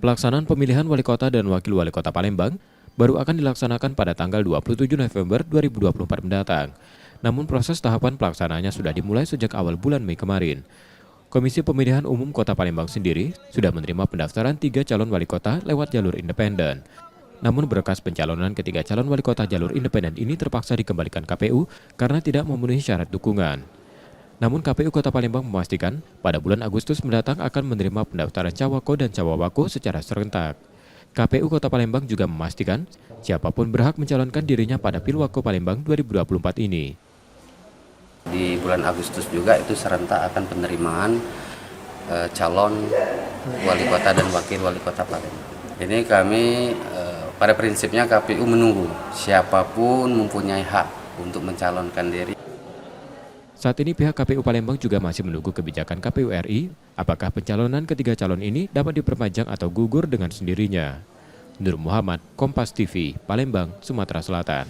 Pelaksanaan pemilihan wali kota dan wakil wali kota Palembang baru akan dilaksanakan pada tanggal 27 November 2024 mendatang. Namun proses tahapan pelaksanaannya sudah dimulai sejak awal bulan Mei kemarin. Komisi Pemilihan Umum Kota Palembang sendiri sudah menerima pendaftaran 3 calon wali kota lewat jalur independen. Namun berkas pencalonan ketiga calon wali kota jalur independen ini terpaksa dikembalikan KPU karena tidak memenuhi syarat dukungan. Namun KPU Kota Palembang memastikan pada bulan Agustus mendatang akan menerima pendaftaran Cawako dan Cawawako secara serentak. KPU Kota Palembang juga memastikan siapapun berhak mencalonkan dirinya pada Pilwako Palembang 2024 ini. Di bulan Agustus juga itu serentak akan penerimaan calon wali kota dan wakil wali kota Palembang. Ini kami pada prinsipnya KPU menunggu siapapun mempunyai hak untuk mencalonkan diri. Saat ini pihak KPU Palembang juga masih menunggu kebijakan KPU RI apakah pencalonan ketiga calon ini dapat diperpanjang atau gugur dengan sendirinya. Nur Muhammad, Kompas TV, Palembang, Sumatera Selatan.